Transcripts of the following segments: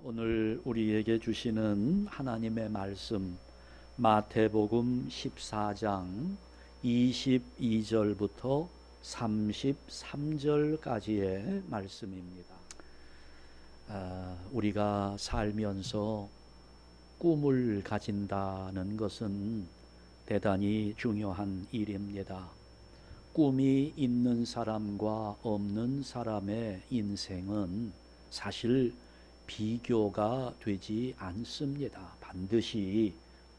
오늘 우리에게 주시는 하나님의 말씀 마태복음 14장 22절부터 33절까지의 말씀입니다. 우리가 살면서 꿈을 가진다는 것은 대단히 중요한 일입니다. 꿈이 있는 사람과 없는 사람의 인생은 사실 비교가 되지 않습니다. 반드시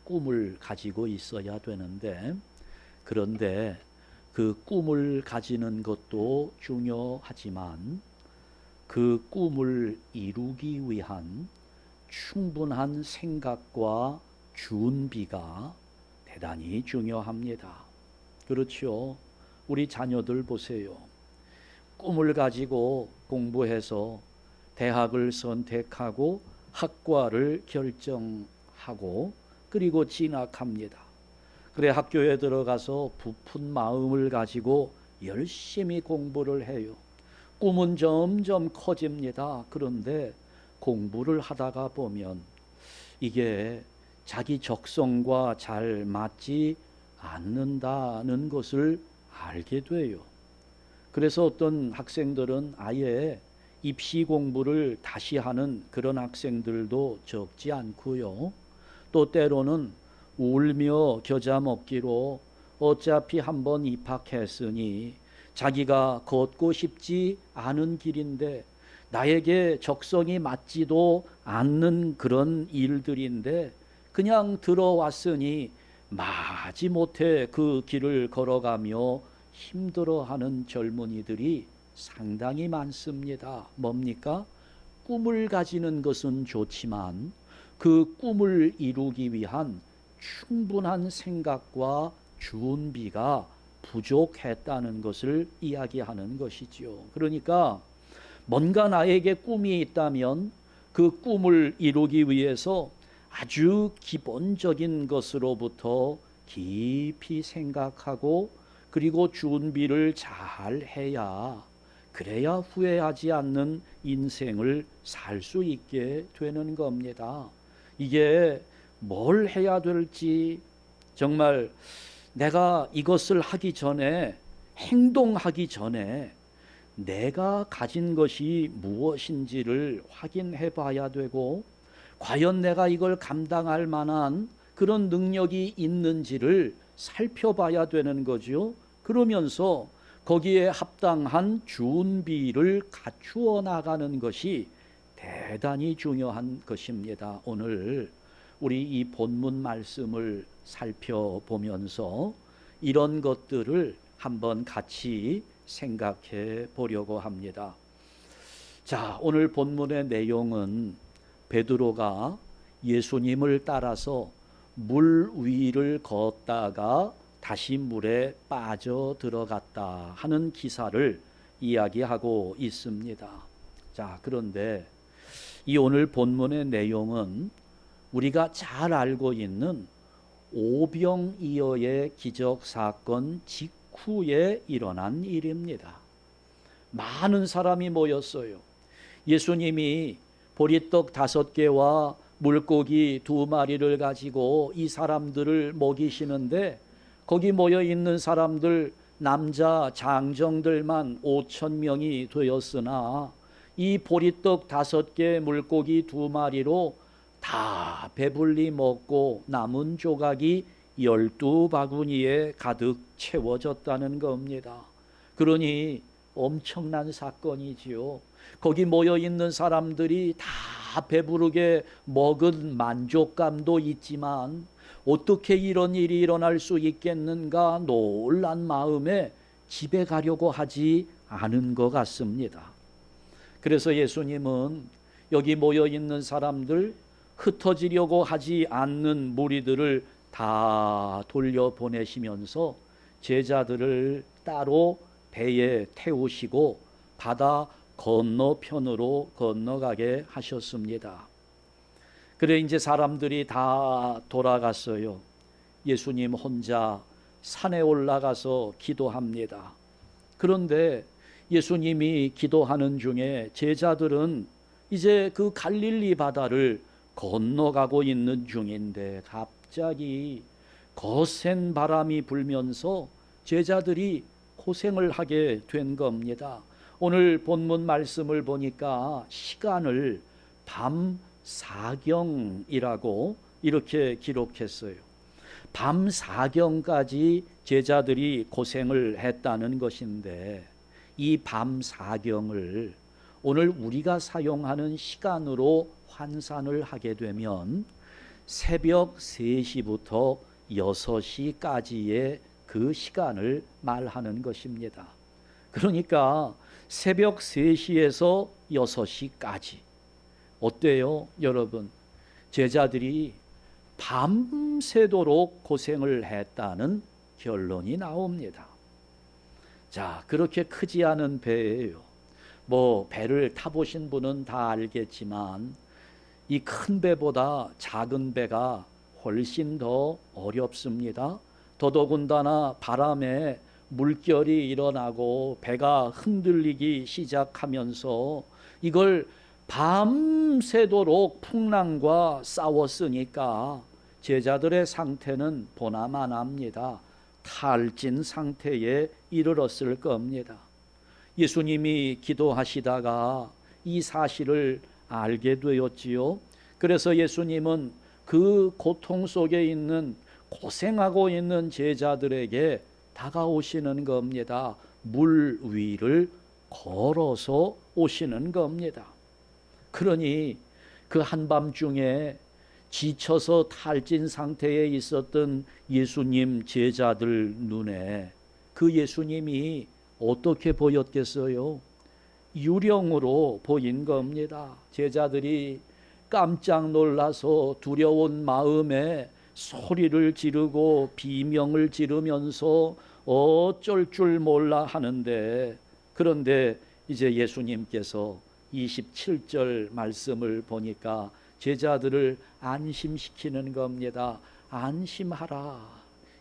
꿈을 가지고 있어야 되는데, 그런데 그 꿈을 가지는 것도 중요하지만 그 꿈을 이루기 위한 충분한 생각과 준비가 대단히 중요합니다. 그렇죠? 우리 자녀들 보세요. 꿈을 가지고 공부해서 대학을 선택하고 학과를 결정하고 그리고 진학합니다. 그래 학교에 들어가서 부푼 마음을 가지고 열심히 공부를 해요. 꿈은 점점 커집니다. 그런데 공부를 하다가 보면 이게 자기 적성과 잘 맞지 않는다는 것을 알게 돼요. 그래서 어떤 학생들은 아예 입시 공부를 다시 하는 그런 학생들도 적지 않고요. 또 때로는 울며 겨자 먹기로 어차피 한번 입학했으니 자기가 걷고 싶지 않은 길인데 나에게 적성이 맞지도 않는 그런 일들인데 그냥 들어왔으니 마지못해 그 길을 걸어가며 힘들어하는 젊은이들이 상당히 많습니다. 뭡니까? 꿈을 가지는 것은 좋지만 그 꿈을 이루기 위한 충분한 생각과 준비가 부족했다는 것을 이야기하는 것이죠. 그러니까 뭔가 나에게 꿈이 있다면 그 꿈을 이루기 위해서 아주 기본적인 것으로부터 깊이 생각하고 그리고 준비를 잘 해야, 그래야 후회하지 않는 인생을 살 수 있게 되는 겁니다. 이게 뭘 해야 될지, 정말 내가 이것을 하기 전에, 행동하기 전에 내가 가진 것이 무엇인지를 확인해 봐야 되고, 과연 내가 이걸 감당할 만한 그런 능력이 있는지를 살펴봐야 되는 거죠. 그러면서 거기에 합당한 준비를 갖추어 나가는 것이 대단히 중요한 것입니다. 오늘 우리 이 본문 말씀을 살펴보면서 이런 것들을 한번 같이 생각해 보려고 합니다. 자, 오늘 본문의 내용은 베드로가 예수님을 따라서 물 위를 걷다가 다시 물에 빠져 들어갔다 하는 기사를 이야기하고 있습니다. 자, 그런데 이 오늘 본문의 내용은 우리가 잘 알고 있는 오병이어의 기적 사건 직후에 일어난 일입니다. 많은 사람이 모였어요. 예수님이 보리떡 5개와 물고기 2마리를 가지고 이 사람들을 먹이시는데 거기 모여 있는 사람들 남자 장정들만 5,000명이 되었으나 이 보리떡 5개 물고기 2마리로 다 배불리 먹고 남은 조각이 12바구니에 가득 채워졌다는 겁니다. 그러니 엄청난 사건이지요. 거기 모여 있는 사람들이 다 배부르게 먹은 만족감도 있지만 어떻게 이런 일이 일어날 수 있겠는가 놀란 마음에 집에 가려고 하지 않은 것 같습니다. 그래서 예수님은 여기 모여 있는 사람들, 흩어지려고 하지 않는 무리들을 다 돌려보내시면서 제자들을 따로 배에 태우시고 바다 건너편으로 건너가게 하셨습니다. 그래 이제 사람들이 다 돌아갔어요. 예수님 혼자 산에 올라가서 기도합니다. 그런데 예수님이 기도하는 중에 제자들은 이제 그 갈릴리 바다를 건너가고 있는 중인데 갑자기 거센 바람이 불면서 제자들이 고생을 하게 된 겁니다. 오늘 본문 말씀을 보니까 시간을 밤 사경이라고 이렇게 기록했어요. 밤 사경까지 제자들이 고생을 했다는 것인데, 이 밤 사경을 오늘 우리가 사용하는 시간으로 환산을 하게 되면 새벽 3시부터 6시까지의 그 시간을 말하는 것입니다. 그러니까 새벽 3시에서 6시까지 어때요, 여러분? 제자들이 밤새도록 고생을 했다는 결론이 나옵니다. 자, 그렇게 크지 않은 배예요. 뭐 배를 타보신 분은 다 알겠지만 이 큰 배보다 작은 배가 훨씬 더 어렵습니다. 더더군다나 바람에 물결이 일어나고 배가 흔들리기 시작하면서 이걸 밤새도록 풍랑과 싸웠으니까 제자들의 상태는 보나마납니다. 탈진 상태에 이르렀을 겁니다. 예수님이 기도하시다가 이 사실을 알게 되었지요. 그래서 예수님은 그 고통 속에 있는, 고생하고 있는 제자들에게 다가오시는 겁니다. 물 위를 걸어서 오시는 겁니다. 그러니 그 한밤중에 지쳐서 탈진 상태에 있었던 예수님 제자들 눈에 그 예수님이 어떻게 보였겠어요? 유령으로 보인 겁니다. 제자들이 깜짝 놀라서 두려운 마음에 소리를 지르고 비명을 지르면서 어쩔 줄 몰라 하는데, 그런데 이제 예수님께서 27절 말씀을 보니까 제자들을 안심시키는 겁니다. 안심하라.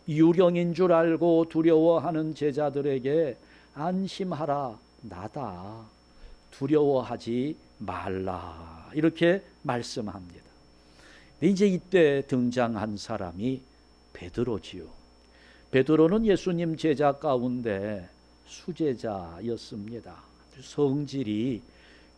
유령인 줄 알고 두려워하는 제자들에게 안심하라. 나다. 두려워하지 말라. 이렇게 말씀합니다. 이제 이때 등장한 사람이 베드로지요. 베드로는 예수님 제자 가운데 수제자였습니다. 성질이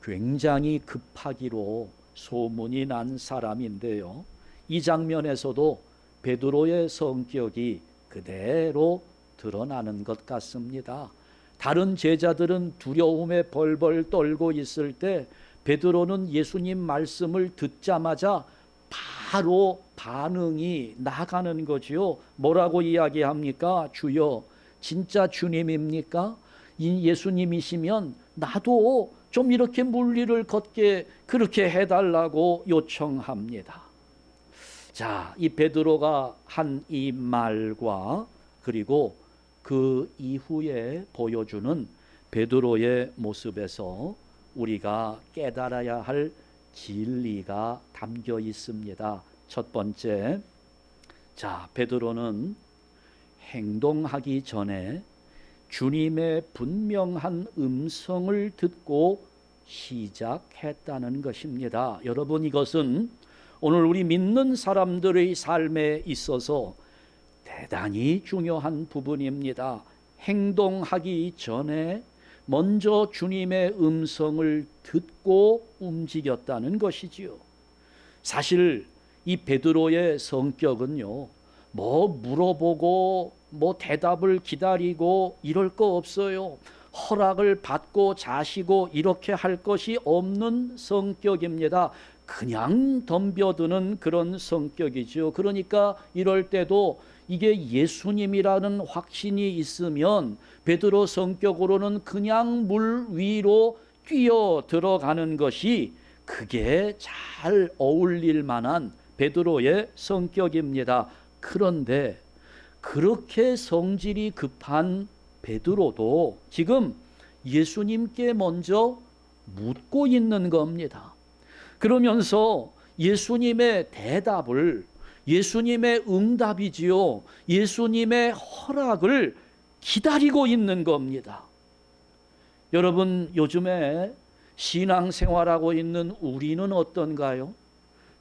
굉장히 급하기로 소문이 난 사람인데요. 이 장면에서도 베드로의 성격이 그대로 드러나는 것 같습니다. 다른 제자들은 두려움에 벌벌 떨고 있을 때 베드로는 예수님 말씀을 듣자마자 바로 반응이 나가는 거지요. 뭐라고 이야기합니까? 주여, 진짜 주님입니까? 예수님이시면 나도 좀 이렇게 물리를 걷게 그렇게 해달라고 요청합니다. 자, 이 베드로가 한 이 말과 그리고 그 이후에 보여주는 베드로의 모습에서 우리가 깨달아야 할 진리가 담겨 있습니다. 첫 번째, 자, 베드로는 행동하기 전에 주님의 분명한 음성을 듣고 시작했다는 것입니다. 여러분, 이것은 오늘 우리 믿는 사람들의 삶에 있어서 대단히 중요한 부분입니다. 행동하기 전에 먼저 주님의 음성을 듣고 움직였다는 것이지요. 사실 이 베드로의 성격은요, 뭐 물어보고 뭐 대답을 기다리고 이럴 거 없어요. 허락을 받고 자시고 이렇게 할 것이 없는 성격입니다. 그냥 덤벼드는 그런 성격이죠. 그러니까 이럴 때도 이게 예수님이라는 확신이 있으면 베드로 성격으로는 그냥 물 위로 뛰어 들어가는 것이 그게 잘 어울릴 만한 베드로의 성격입니다. 그런데 그렇게 성질이 급한 베드로도 지금 예수님께 먼저 묻고 있는 겁니다. 그러면서 예수님의 대답을, 예수님의 응답이지요, 예수님의 허락을 기다리고 있는 겁니다. 여러분, 요즘에 신앙생활하고 있는 우리는 어떤가요?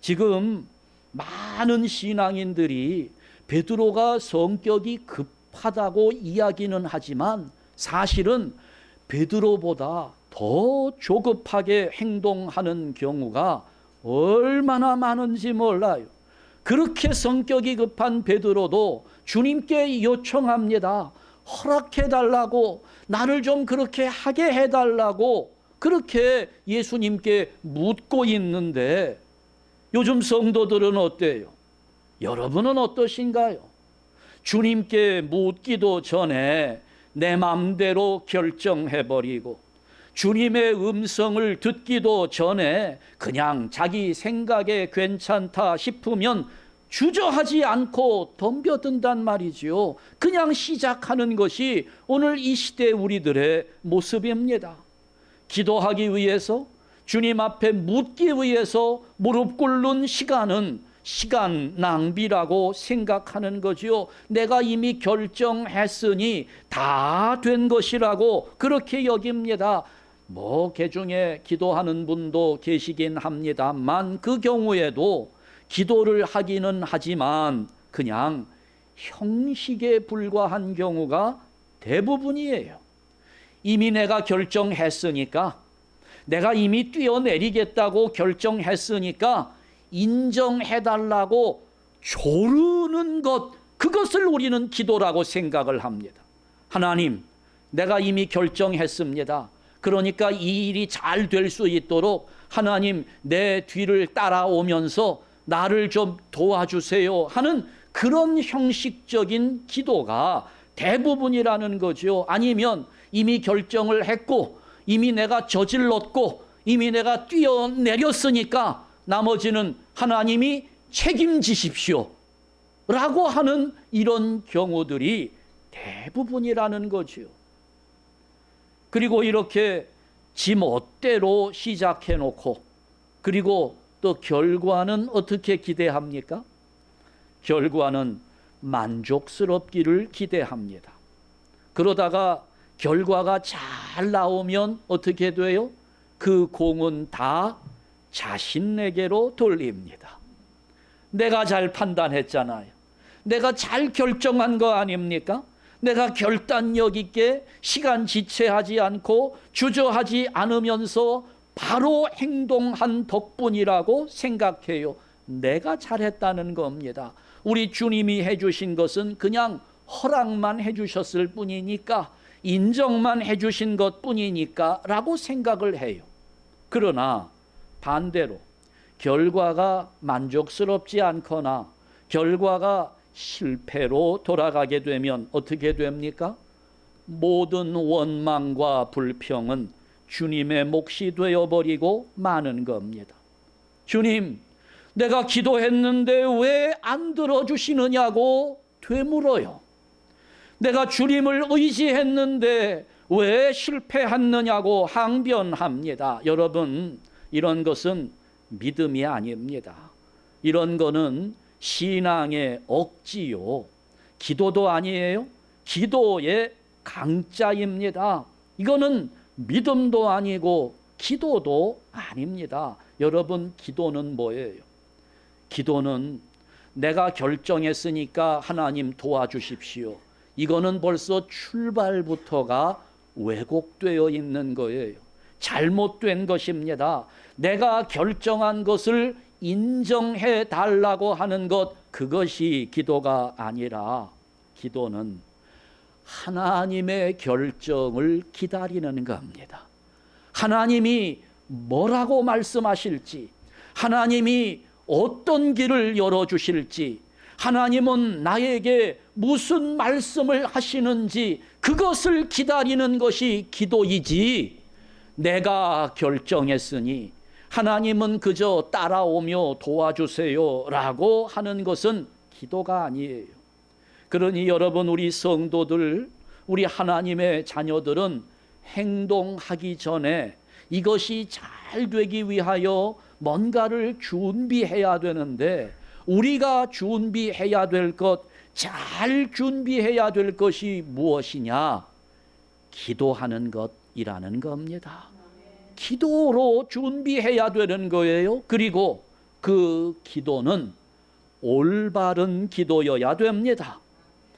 지금 많은 신앙인들이 베드로가 성격이 급하다고 이야기는 하지만 사실은 베드로보다 더 조급하게 행동하는 경우가 얼마나 많은지 몰라요. 그렇게 성격이 급한 베드로도 주님께 요청합니다. 허락해달라고, 나를 좀 그렇게 하게 해달라고 그렇게 예수님께 묻고 있는데, 요즘 성도들은 어때요? 여러분은 어떠신가요? 주님께 묻기도 전에 내 마음대로 결정해버리고, 주님의 음성을 듣기도 전에 그냥 자기 생각에 괜찮다 싶으면 주저하지 않고 덤벼든단 말이지요. 그냥 시작하는 것이 오늘 이 시대 우리들의 모습입니다. 기도하기 위해서, 주님 앞에 묻기 위해서 무릎 꿇는 시간은 시간 낭비라고 생각하는 거지요. 내가 이미 결정했으니 다 된 것이라고 그렇게 여깁니다. 개중에 기도하는 분도 계시긴 합니다만 그 경우에도 기도를 하기는 하지만 그냥 형식에 불과한 경우가 대부분이에요. 이미 내가 결정했으니까, 내가 이미 뛰어내리겠다고 결정했으니까 인정해달라고 조르는 것, 그것을 우리는 기도라고 생각을 합니다. 하나님, 내가 이미 결정했습니다. 그러니까 이 일이 잘 될 수 있도록 하나님 내 뒤를 따라오면서 나를 좀 도와주세요 하는 그런 형식적인 기도가 대부분이라는 거죠. 아니면 이미 결정을 했고, 이미 내가 저질렀고, 이미 내가 뛰어내렸으니까 나머지는 하나님이 책임지십시오 라고 하는 이런 경우들이 대부분이라는 거죠. 그리고 이렇게 지 멋대로 시작해놓고, 그리고 또 결과는 어떻게 기대합니까? 결과는 만족스럽기를 기대합니다. 그러다가 결과가 잘 나오면 어떻게 돼요? 그 공은 다 자신에게로 돌립니다. 내가 잘 판단했잖아요. 내가 잘 결정한 거 아닙니까? 내가 결단력 있게 시간 지체하지 않고 주저하지 않으면서 바로 행동한 덕분이라고 생각해요. 내가 잘했다는 겁니다. 우리 주님이 해주신 것은 그냥 허락만 해주셨을 뿐이니까, 인정만 해주신 것 뿐이니까 라고 생각을 해요. 그러나 반대로 결과가 만족스럽지 않거나 결과가 실패로 돌아가게 되면 어떻게 됩니까? 모든 원망과 불평은 주님의 몫이 되어버리고 마는 겁니다. 주님, 내가 기도했는데 왜 안 들어주시느냐고 되물어요. 내가 주님을 의지했는데 왜 실패했느냐고 항변합니다. 여러분, 이런 것은 믿음이 아닙니다. 이런 거는 신앙의 억지요. 기도도 아니에요. 기도의 강짜입니다. 이거는 믿음도 아니고 기도도 아닙니다. 여러분, 기도는 뭐예요? 기도는 내가 결정했으니까 하나님 도와주십시오. 이거는 벌써 출발부터가 왜곡되어 있는 거예요. 잘못된 것입니다. 내가 결정한 것을 인정해 달라고 하는 것, 그것이 기도가 아니라 기도는 하나님의 결정을 기다리는 겁니다. 하나님이 뭐라고 말씀하실지, 하나님이 어떤 길을 열어주실지, 하나님은 나에게 무슨 말씀을 하시는지 그것을 기다리는 것이 기도이지, 내가 결정했으니 하나님은 그저 따라오며 도와주세요 라고 하는 것은 기도가 아니에요. 그러니 여러분, 우리 성도들, 우리 하나님의 자녀들은 행동하기 전에 이것이 잘 되기 위하여 뭔가를 준비해야 되는데, 우리가 준비해야 될 것, 잘 준비해야 될 것이 무엇이냐? 기도하는 것이라는 겁니다. 기도로 준비해야 되는 거예요. 그리고 그 기도는 올바른 기도여야 됩니다.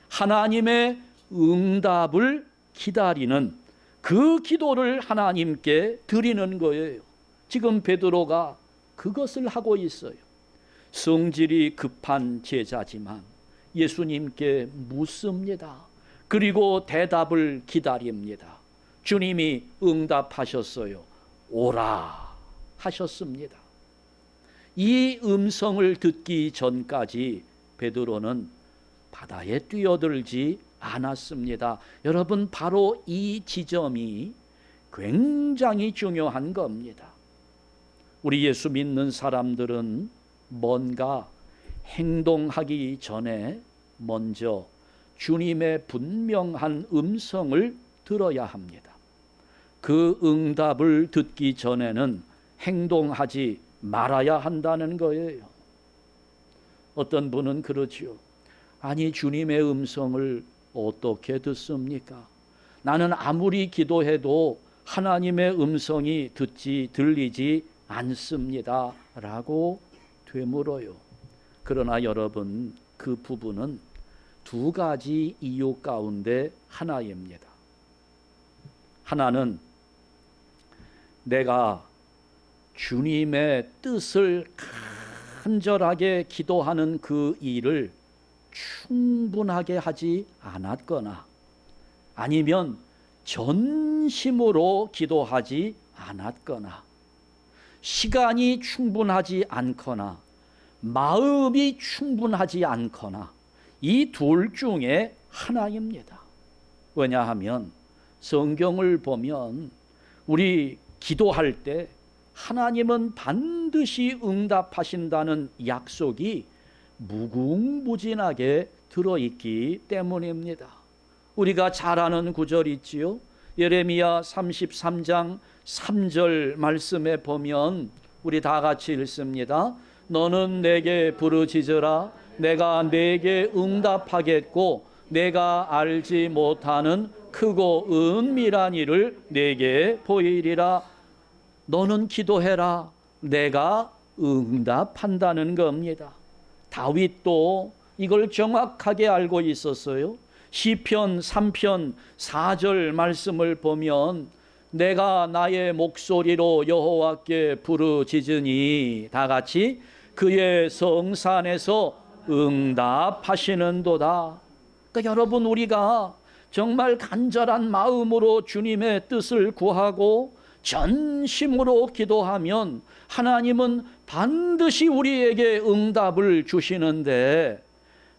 하나님의 응답을 기다리는 그 기도를 하나님께 드리는 거예요. 지금 베드로가 그것을 하고 있어요. 성질이 급한 제자지만 예수님께 묻습니다. 그리고 대답을 기다립니다. 주님이 응답하셨어요. 오라 하셨습니다. 이 음성을 듣기 전까지 베드로는 바다에 뛰어들지 않았습니다. 여러분, 바로 이 지점이 굉장히 중요한 겁니다. 우리 예수 믿는 사람들은 뭔가 행동하기 전에 먼저 주님의 분명한 음성을 들어야 합니다. 그 응답을 듣기 전에는 행동하지 말아야 한다는 거예요. 어떤 분은 그러지요. 아니, 주님의 음성을 어떻게 듣습니까? 나는 아무리 기도해도 하나님의 음성이 들리지 않습니다 라고 되물어요. 그러나 여러분, 그 부분은 두 가지 이유 가운데 하나입니다. 하나는 내가 주님의 뜻을 간절하게 기도하는 그 일을 충분하게 하지 않았거나, 아니면 전심으로 기도하지 않았거나, 시간이 충분하지 않거나, 마음이 충분하지 않거나, 이 둘 중에 하나입니다. 왜냐하면 성경을 보면 우리 기도할 때 하나님은 반드시 응답하신다는 약속이 무궁무진하게 들어있기 때문입니다. 우리가 잘 아는 구절 있지요. 예레미야 33장 3절 말씀에 보면 우리 다 같이 읽습니다. 너는 내게 부르짖으라. 내가 내게 응답하겠고 내가 알지 못하는 크고 은밀한 일을 내게 보이리라. 너는 기도해라. 내가 응답한다는 겁니다. 다윗도 이걸 정확하게 알고 있었어요. 시편 3편 4절 말씀을 보면 내가 나의 목소리로 여호와께 부르짖으니, 다 같이, 그의 성산에서 응답하시는도다. 그러니까 여러분, 우리가 정말 간절한 마음으로 주님의 뜻을 구하고 전심으로 기도하면 하나님은 반드시 우리에게 응답을 주시는데,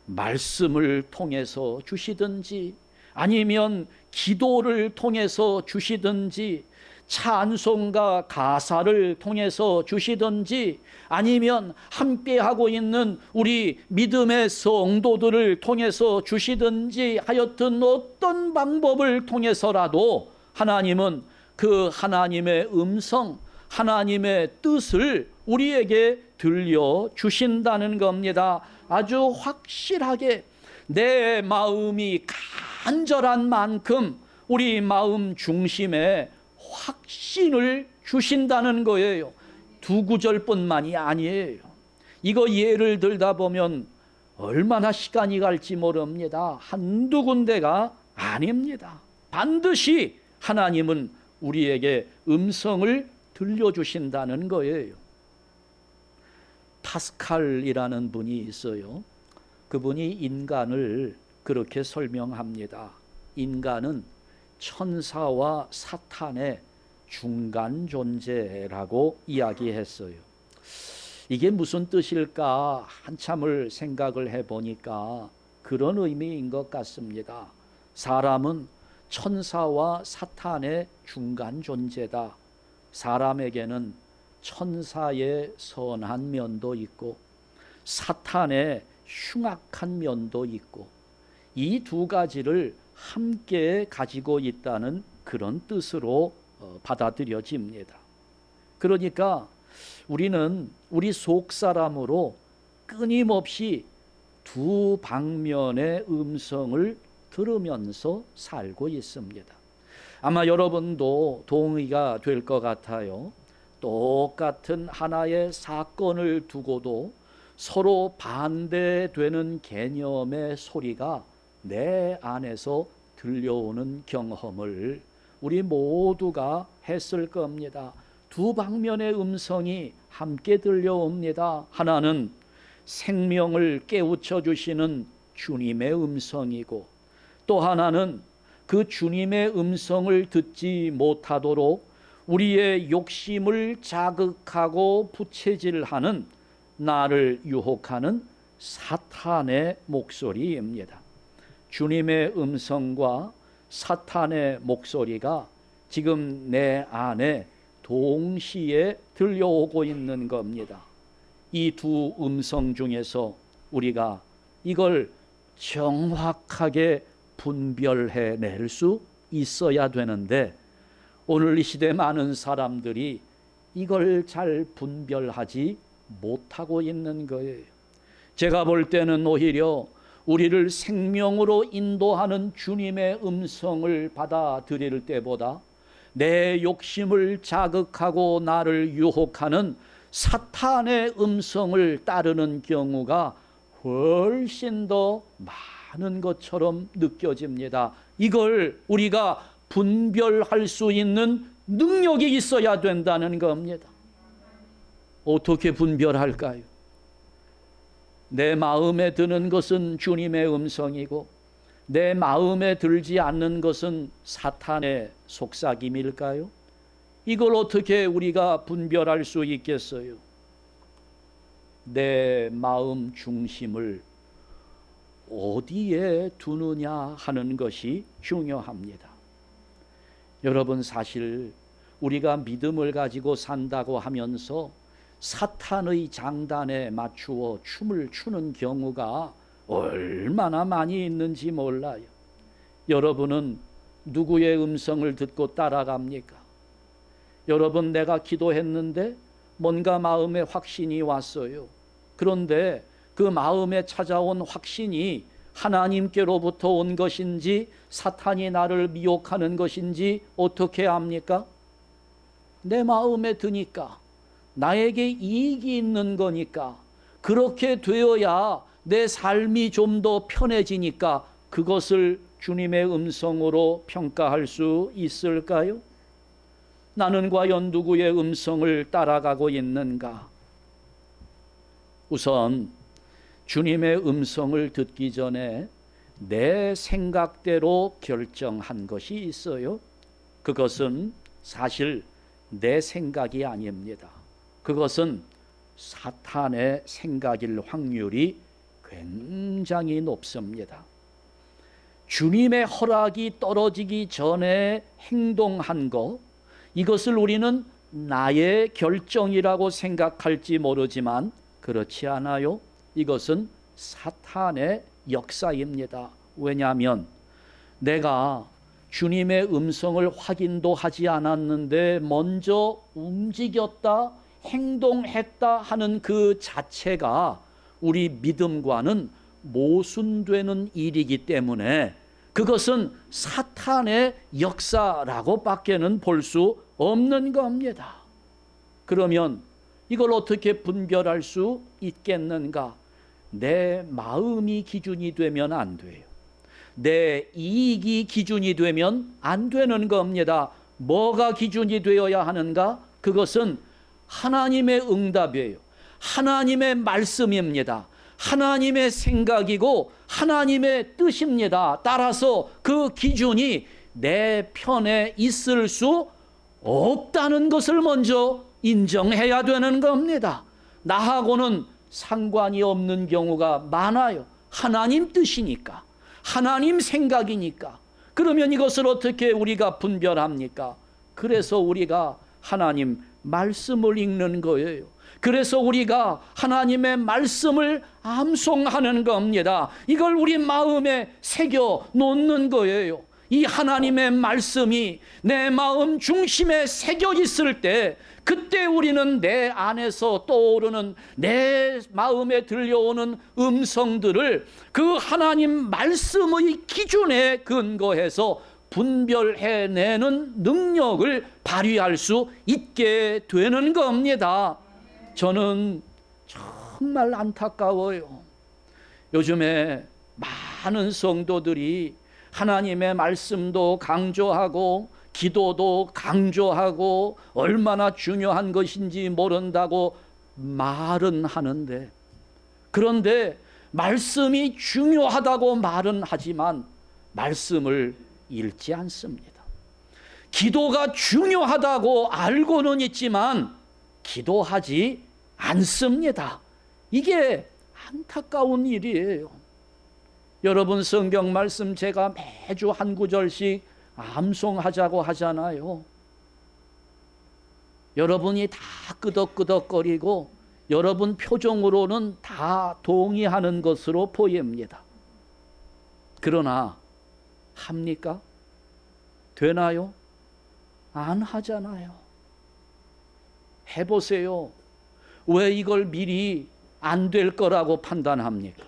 말씀을 통해서 주시든지 아니면 기도를 통해서 주시든지 찬송과 가사를 통해서 주시든지 아니면 함께하고 있는 우리 믿음의 성도들을 통해서 주시든지, 하여튼 어떤 방법을 통해서라도 하나님은 그 하나님의 음성, 하나님의 뜻을 우리에게 들려주신다는 겁니다. 아주 확실하게 내 마음이 간절한 만큼 우리 마음 중심에 확신을 주신다는 거예요. 두 구절뿐만이 아니에요. 이거 예를 들다 보면 얼마나 시간이 갈지 모릅니다. 한두 군데가 아닙니다. 반드시 하나님은 우리에게 음성을 들려주신다는 거예요. 파스칼이라는 분이 있어요. 그분이 인간을 그렇게 설명합니다. 인간은 천사와 사탄의 중간 존재라고 이야기했어요. 이게 무슨 뜻일까 한참을 생각을 해보니까 그런 의미인 것 같습니다. 사람은 천사와 사탄의 중간 존재다. 사람에게는 천사의 선한 면도 있고 사탄의 흉악한 면도 있고, 이 두 가지를 함께 가지고 있다는 그런 뜻으로 받아들여집니다. 그러니까 우리는 우리 속 사람으로 끊임없이 두 방면의 음성을 들으면서 살고 있습니다. 아마 여러분도 동의가 될 것 같아요. 똑같은 하나의 사건을 두고도 서로 반대되는 개념의 소리가 내 안에서 들려오는 경험을 우리 모두가 했을 겁니다. 두 방면의 음성이 함께 들려옵니다. 하나는 생명을 깨우쳐 주시는 주님의 음성이고, 또 하나는 그 주님의 음성을 듣지 못하도록 우리의 욕심을 자극하고 부채질하는, 나를 유혹하는 사탄의 목소리입니다. 주님의 음성과 사탄의 목소리가 지금 내 안에 동시에 들려오고 있는 겁니다. 이 두 음성 중에서 우리가 이걸 정확하게 분별해 낼 수 있어야 되는데, 오늘 이 시대 많은 사람들이 이걸 잘 분별하지 못하고 있는 거예요. 제가 볼 때는 오히려 우리를 생명으로 인도하는 주님의 음성을 받아들일 때보다 내 욕심을 자극하고 나를 유혹하는 사탄의 음성을 따르는 경우가 훨씬 더 많은 것처럼 느껴집니다. 이걸 우리가 분별할 수 있는 능력이 있어야 된다는 겁니다. 어떻게 분별할까요? 내 마음에 드는 것은 주님의 음성이고 내 마음에 들지 않는 것은 사탄의 속삭임일까요? 이걸 어떻게 우리가 분별할 수 있겠어요? 내 마음 중심을 어디에 두느냐 하는 것이 중요합니다. 여러분, 사실 우리가 믿음을 가지고 산다고 하면서 사탄의 장단에 맞추어 춤을 추는 경우가 얼마나 많이 있는지 몰라요. 여러분은 누구의 음성을 듣고 따라갑니까? 여러분, 내가 기도했는데 뭔가 마음에 확신이 왔어요. 그런데 그 마음에 찾아온 확신이 하나님께로부터 온 것인지 사탄이 나를 미혹하는 것인지 어떻게 압니까? 내 마음에 드니까, 나에게 이익이 있는 거니까, 그렇게 되어야 내 삶이 좀 더 편해지니까 그것을 주님의 음성으로 평가할 수 있을까요? 나는 과연 누구의 음성을 따라가고 있는가? 우선 주님의 음성을 듣기 전에 내 생각대로 결정한 것이 있어요. 그것은 사실 내 생각이 아닙니다. 그것은 사탄의 생각일 확률이 굉장히 높습니다. 주님의 허락이 떨어지기 전에 행동한 것, 이것을 우리는 나의 결정이라고 생각할지 모르지만 그렇지 않아요. 이것은 사탄의 역사입니다. 왜냐하면 내가 주님의 음성을 확인도 하지 않았는데 먼저 움직였다, 행동했다 하는 그 자체가 우리 믿음과는 모순되는 일이기 때문에 그것은 사탄의 역사라고 밖에는 볼 수 없는 겁니다. 그러면 이걸 어떻게 분별할 수 있겠는가? 내 마음이 기준이 되면 안 돼요. 내 이익이 기준이 되면 안 되는 겁니다. 뭐가 기준이 되어야 하는가? 그것은 하나님의 응답이에요. 하나님의 말씀입니다. 하나님의 생각이고 하나님의 뜻입니다. 따라서 그 기준이 내 편에 있을 수 없다는 것을 먼저 인정해야 되는 겁니다. 나하고는 상관이 없는 경우가 많아요. 하나님 뜻이니까, 하나님 생각이니까. 그러면 이것을 어떻게 우리가 분별합니까? 그래서 우리가 하나님 말씀을 읽는 거예요. 그래서 우리가 하나님의 말씀을 암송하는 겁니다. 이걸 우리 마음에 새겨 놓는 거예요. 이 하나님의 말씀이 내 마음 중심에 새겨 있을 때, 그때 우리는 내 안에서 떠오르는, 내 마음에 들려오는 음성들을 그 하나님 말씀의 기준에 근거해서 분별해내는 능력을 발휘할 수 있게 되는 겁니다. 저는 정말 안타까워요. 요즘에 많은 성도들이 하나님의 말씀도 강조하고 기도도 강조하고 얼마나 중요한 것인지 모른다고 말은 하는데, 그런데 말씀이 중요하다고 말은 하지만 말씀을 읽지 않습니다. 기도가 중요하다고 알고는 있지만 기도하지 않습니다. 이게 안타까운 일이에요. 여러분, 성경 말씀 제가 매주 한 구절씩 암송하자고 하잖아요. 여러분이 다 끄덕끄덕거리고 여러분 표정으로는 다 동의하는 것으로 보입니다. 그러나 합니까? 되나요? 안 하잖아요. 해보세요. 왜 이걸 미리 안 될 거라고 판단합니까?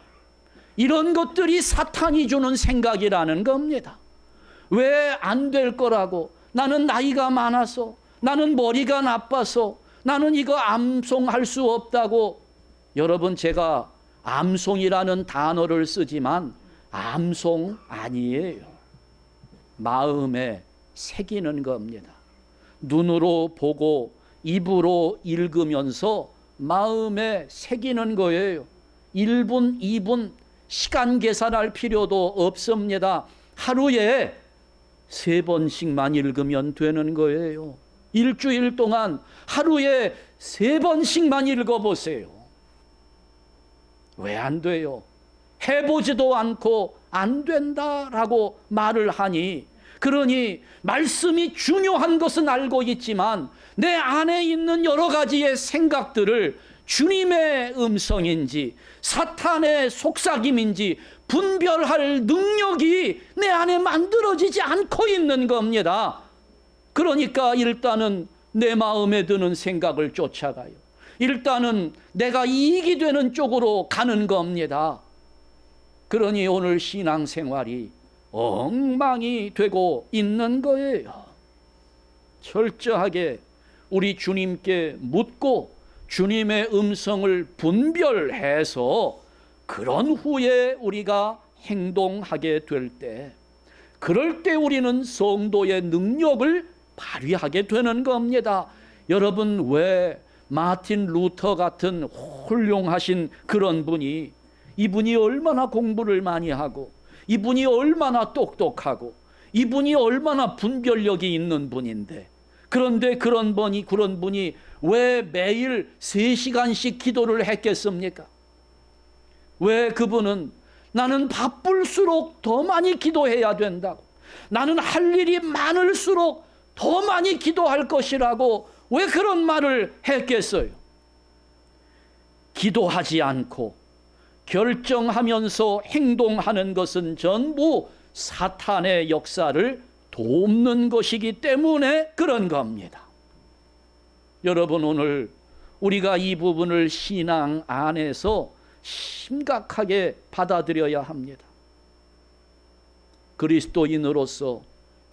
이런 것들이 사탄이 주는 생각이라는 겁니다. 왜 안 될 거라고? 나는 나이가 많아서, 나는 머리가 나빠서, 나는 이거 암송할 수 없다고. 여러분, 제가 암송이라는 단어를 쓰지만 암송 아니에요. 마음에 새기는 겁니다. 눈으로 보고 입으로 읽으면서 마음에 새기는 거예요. 1분, 2분 시간 계산할 필요도 없습니다. 하루에 3번씩만 읽으면 되는 거예요. 일주일 동안 하루에 3번씩만 읽어보세요. 왜 안 돼요? 해보지도 않고 안 된다라고 말을 하니, 그러니 말씀이 중요한 것은 알고 있지만 내 안에 있는 여러 가지의 생각들을 주님의 음성인지 사탄의 속삭임인지 분별할 능력이 내 안에 만들어지지 않고 있는 겁니다. 그러니까 일단은 내 마음에 드는 생각을 쫓아가요. 일단은 내가 이익이 되는 쪽으로 가는 겁니다. 그러니 오늘 신앙생활이 엉망이 되고 있는 거예요. 철저하게 우리 주님께 묻고 주님의 음성을 분별해서 그런 후에 우리가 행동하게 될 때, 그럴 때 우리는 성도의 능력을 발휘하게 되는 겁니다. 여러분, 왜 마틴 루터 같은 훌륭하신 그런 분이, 이분이 얼마나 공부를 많이 하고 이분이 얼마나 똑똑하고 이분이 얼마나 분별력이 있는 분인데, 그런데 그런 분이 왜 매일 3시간씩 기도를 했겠습니까? 왜 그분은 나는 바쁠수록 더 많이 기도해야 된다고, 나는 할 일이 많을수록 더 많이 기도할 것이라고 왜 그런 말을 했겠어요? 기도하지 않고 결정하면서 행동하는 것은 전부 사탄의 역사를 돕는 것이기 때문에 그런 겁니다. 여러분, 오늘 우리가 이 부분을 신앙 안에서 심각하게 받아들여야 합니다. 그리스도인으로서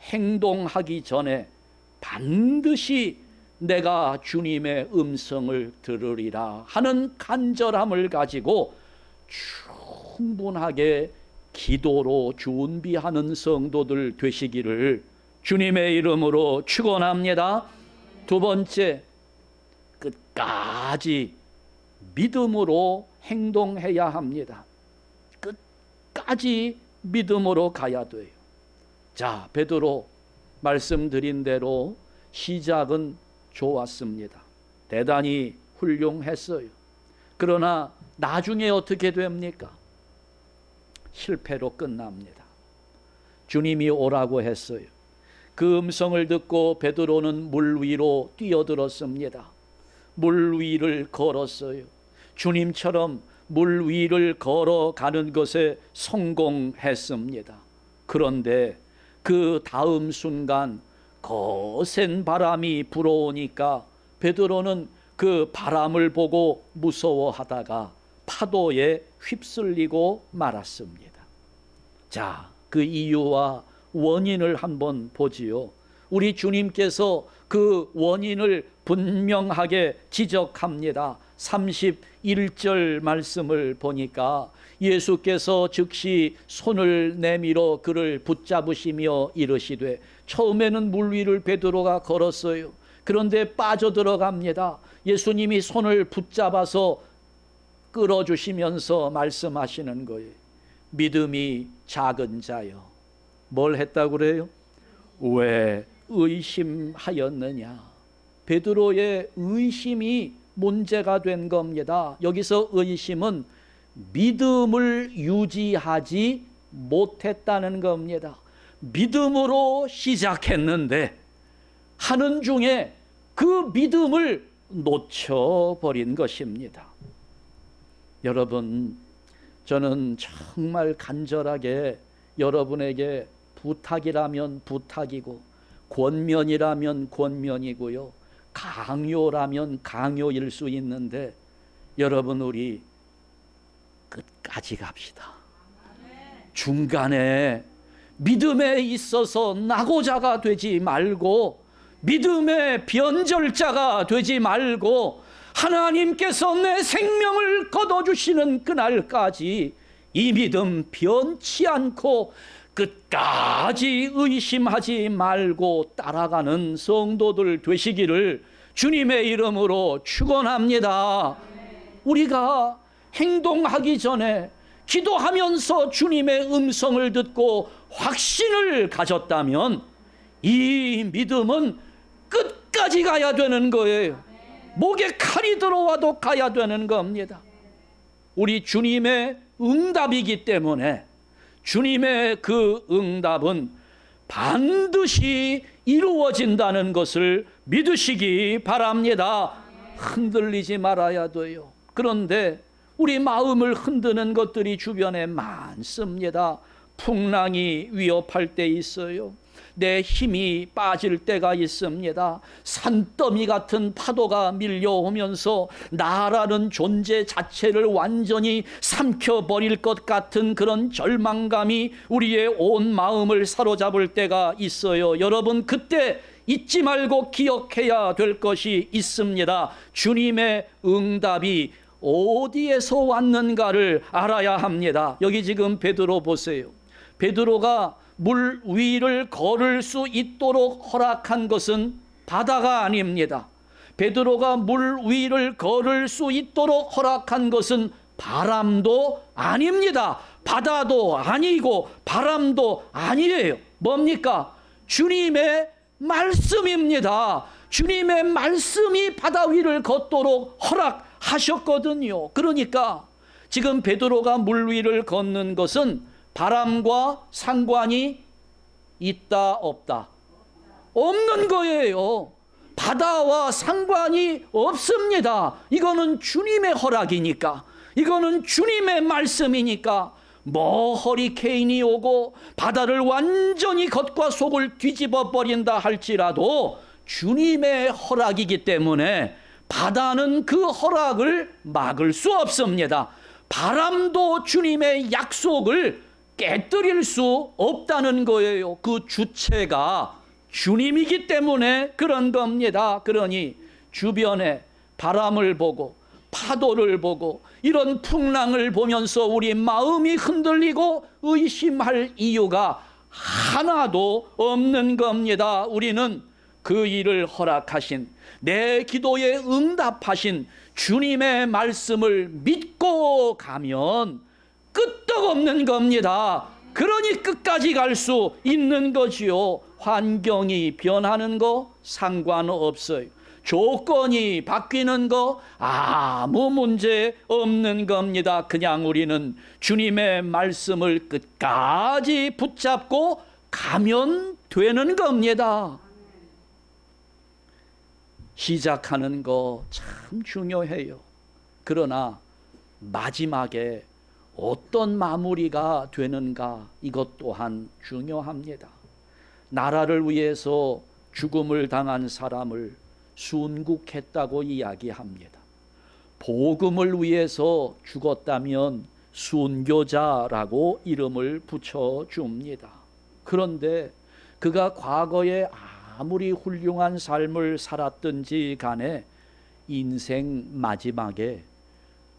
행동하기 전에 반드시 내가 주님의 음성을 들으리라 하는 간절함을 가지고 충분하게 기도로 준비하는 성도들 되시기를 주님의 이름으로 축원합니다. 두 번째, 끝까지 믿음으로 행동해야 합니다. 끝까지 믿음으로 가야 돼요. 자, 베드로 말씀드린 대로 시작은 좋았습니다. 대단히 훌륭했어요. 그러나 나중에 어떻게 됩니까? 실패로 끝납니다. 주님이 오라고 했어요. 그 음성을 듣고 베드로는 물 위로 뛰어들었습니다. 물 위를 걸었어요. 주님처럼 물 위를 걸어가는 것에 성공했습니다. 그런데 그 다음 순간 거센 바람이 불어오니까 베드로는 그 바람을 보고 무서워하다가 파도에 휩쓸리고 말았습니다. 자, 그 이유와 원인을 한번 보지요. 우리 주님께서 그 원인을 분명하게 지적합니다. 31절 말씀을 보니까 예수께서 즉시 손을 내밀어 그를 붙잡으시며 이르시되, 처음에는 물 위를 베드로가 걸었어요. 그런데 빠져들어갑니다. 예수님이 손을 붙잡아서 끌어주시면서 말씀하시는 거예요. 믿음이 작은 자여, 뭘 했다고 그래요? 왜 의심하였느냐? 베드로의 의심이 문제가 된 겁니다. 여기서 의심은 믿음을 유지하지 못했다는 겁니다. 믿음으로 시작했는데 하는 중에 그 믿음을 놓쳐버린 것입니다. 여러분, 저는 정말 간절하게 여러분에게 부탁이라면 부탁이고, 권면이라면 권면이고요, 강요라면 강요일 수 있는데, 여러분, 우리 끝까지 갑시다. 중간에 믿음에 있어서 낙오자가 되지 말고, 믿음의 변절자가 되지 말고, 하나님께서 내 생명을 거둬주시는 그날까지 이 믿음 변치 않고 끝까지 의심하지 말고 따라가는 성도들 되시기를 주님의 이름으로 축원합니다. 우리가 행동하기 전에 기도하면서 주님의 음성을 듣고 확신을 가졌다면 이 믿음은 끝까지 가야 되는 거예요. 목에 칼이 들어와도 가야 되는 겁니다. 우리 주님의 응답이기 때문에 주님의 그 응답은 반드시 이루어진다는 것을 믿으시기 바랍니다. 흔들리지 말아야 돼요. 그런데 우리 마음을 흔드는 것들이 주변에 많습니다. 풍랑이 위협할 때 있어요. 내 힘이 빠질 때가 있습니다. 산더미 같은 파도가 밀려오면서 나라는 존재 자체를 완전히 삼켜버릴 것 같은 그런 절망감이 우리의 온 마음을 사로잡을 때가 있어요. 여러분, 그때 잊지 말고 기억해야 될 것이 있습니다. 주님의 응답이 어디에서 왔는가를 알아야 합니다. 여기 지금 베드로 보세요. 베드로가 물 위를 걸을 수 있도록 허락한 것은 바다가 아닙니다. 베드로가 물 위를 걸을 수 있도록 허락한 것은 바람도 아닙니다. 바다도 아니고 바람도 아니에요. 뭡니까? 주님의 말씀입니다. 주님의 말씀이 바다 위를 걷도록 허락하셨거든요. 그러니까 지금 베드로가 물 위를 걷는 것은 바람과 상관이 있다 없다? 없는 거예요. 바다와 상관이 없습니다. 이거는 주님의 허락이니까, 이거는 주님의 말씀이니까, 뭐 허리케인이 오고 바다를 완전히 겉과 속을 뒤집어 버린다 할지라도 주님의 허락이기 때문에 바다는 그 허락을 막을 수 없습니다. 바람도 주님의 약속을 깨뜨릴 수 없다는 거예요. 그 주체가 주님이기 때문에 그런 겁니다. 그러니 주변에 바람을 보고 파도를 보고 이런 풍랑을 보면서 우리 마음이 흔들리고 의심할 이유가 하나도 없는 겁니다. 우리는 그 일을 허락하신, 내 기도에 응답하신 주님의 말씀을 믿고 가면 끄떡없는 겁니다. 그러니 끝까지 갈 수 있는 거지요. 환경이 변하는 거 상관없어요. 조건이 바뀌는 거 아무 문제 없는 겁니다. 그냥 우리는 주님의 말씀을 끝까지 붙잡고 가면 되는 겁니다. 시작하는 거 참 중요해요. 그러나 마지막에 어떤 마무리가 되는가, 이것 또한 중요합니다. 나라를 위해서 죽음을 당한 사람을 순국했다고 이야기합니다. 복음을 위해서 죽었다면 순교자라고 이름을 붙여줍니다. 그런데 그가 과거에 아무리 훌륭한 삶을 살았든지 간에 인생 마지막에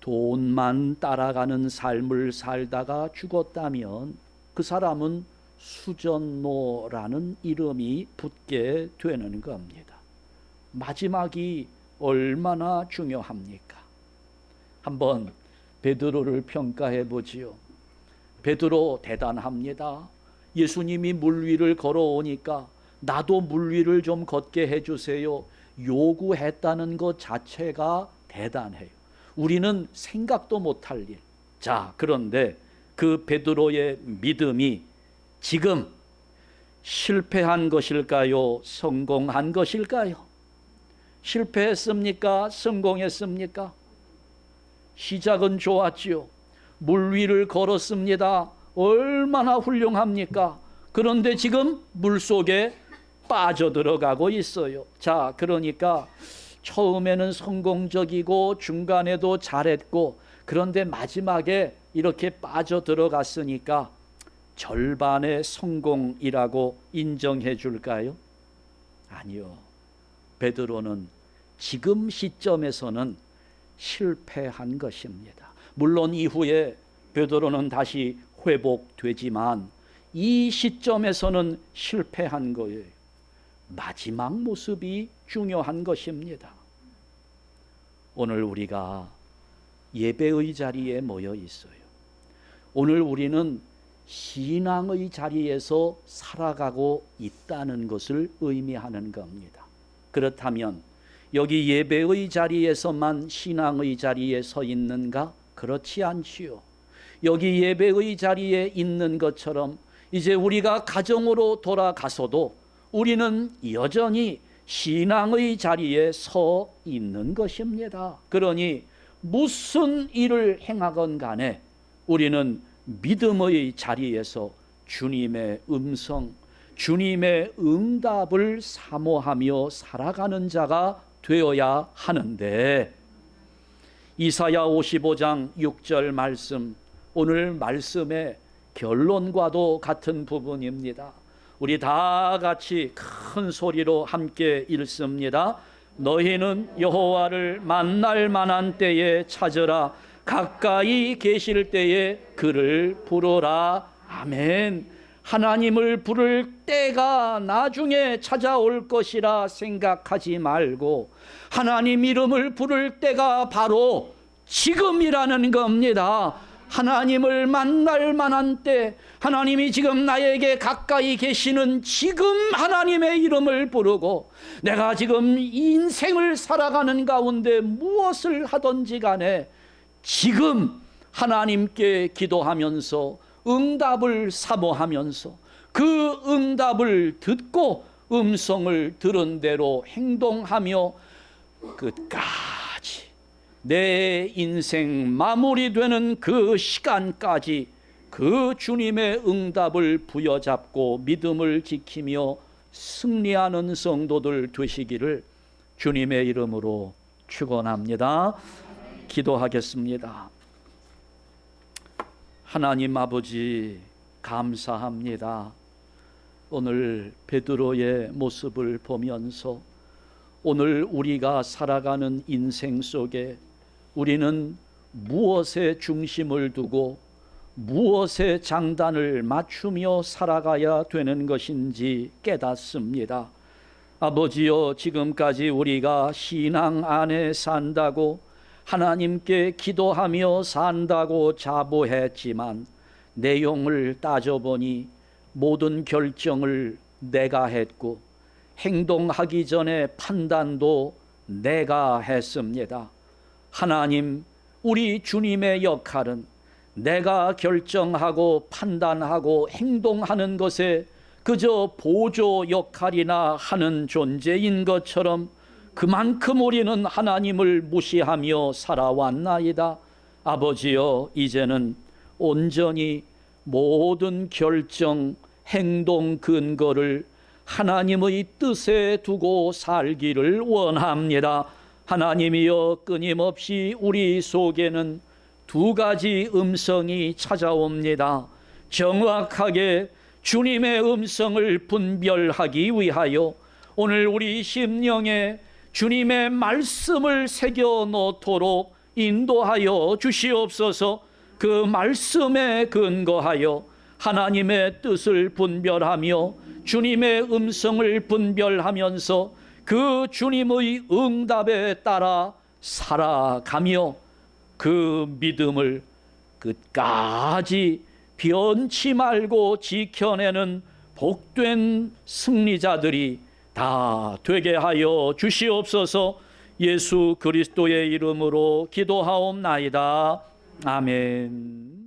돈만 따라가는 삶을 살다가 죽었다면 그 사람은 수전노라는 이름이 붙게 되는 겁니다. 마지막이 얼마나 중요합니까? 한번 베드로를 평가해 보지요. 베드로 대단합니다. 예수님이 물 위를 걸어오니까 나도 물 위를 좀 걷게 해주세요 요구했다는 것 자체가 대단해요. 우리는 생각도 못할 일. 자, 그런데 그 베드로의 믿음이 지금 실패한 것일까요? 성공한 것일까요? 실패했습니까? 성공했습니까? 시작은 좋았지요. 물 위를 걸었습니다. 얼마나 훌륭합니까? 그런데 지금 물속에 빠져들어가고 있어요. 자, 그러니까 처음에는 성공적이고 중간에도 잘했고, 그런데 마지막에 이렇게 빠져들어갔으니까 절반의 성공이라고 인정해 줄까요? 아니요. 베드로는 지금 시점에서는 실패한 것입니다. 물론 이후에 베드로는 다시 회복되지만 이 시점에서는 실패한 거예요. 마지막 모습이 중요한 것입니다. 오늘 우리가 예배의 자리에 모여 있어요. 오늘 우리는 신앙의 자리에서 살아가고 있다는 것을 의미하는 겁니다. 그렇다면 여기 예배의 자리에서만 신앙의 자리에 서 있는가? 그렇지 않지요. 여기 예배의 자리에 있는 것처럼 이제 우리가 가정으로 돌아가서도 우리는 여전히 신앙의 자리에 서 있는 것입니다. 그러니 무슨 일을 행하건 간에 우리는 믿음의 자리에서 주님의 음성, 주님의 응답을 사모하며 살아가는 자가 되어야 하는데, 이사야 55장 6절 말씀, 오늘 말씀의 결론과도 같은 부분입니다. 우리 다 같이 큰 소리로 함께 읽습니다. 너희는 여호와를 만날 만한 때에 찾으라. 가까이 계실 때에 그를 부르라. 아멘. 하나님을 부를 때가 나중에 찾아올 것이라 생각하지 말고 하나님 이름을 부를 때가 바로 지금이라는 겁니다. 하나님을 만날 만한 때, 하나님이 지금 나에게 가까이 계시는 지금 하나님의 이름을 부르고 내가 지금 인생을 살아가는 가운데 무엇을 하든지 간에 지금 하나님께 기도하면서 응답을 사모하면서 그 응답을 듣고 음성을 들은 대로 행동하며 끝까지 내 인생 마무리되는 그 시간까지 그 주님의 응답을 부여잡고 믿음을 지키며 승리하는 성도들 되시기를 주님의 이름으로 축원합니다. 기도하겠습니다. 하나님 아버지 감사합니다. 오늘 베드로의 모습을 보면서 오늘 우리가 살아가는 인생 속에 우리는 무엇에 중심을 두고 무엇에 장단을 맞추며 살아가야 되는 것인지 깨닫습니다. 아버지여, 지금까지 우리가 신앙 안에 산다고 하나님께 기도하며 산다고 자부했지만 내용을 따져보니 모든 결정을 내가 했고 행동하기 전에 판단도 내가 했습니다. 하나님, 우리 주님의 역할은 내가 결정하고 판단하고 행동하는 것에 그저 보조 역할이나 하는 존재인 것처럼 그만큼 우리는 하나님을 무시하며 살아왔나이다. 아버지여, 이제는 온전히 모든 결정, 행동 근거를 하나님의 뜻에 두고 살기를 원합니다. 하나님이여, 끊임없이 우리 속에는 두 가지 음성이 찾아옵니다. 정확하게 주님의 음성을 분별하기 위하여 오늘 우리 심령에 주님의 말씀을 새겨 놓도록 인도하여 주시옵소서. 그 말씀에 근거하여 하나님의 뜻을 분별하며 주님의 음성을 분별하면서 그 주님의 응답에 따라 살아가며 그 믿음을 끝까지 변치 말고 지켜내는 복된 승리자들이 다 되게 하여 주시옵소서. 예수 그리스도의 이름으로 기도하옵나이다. 아멘.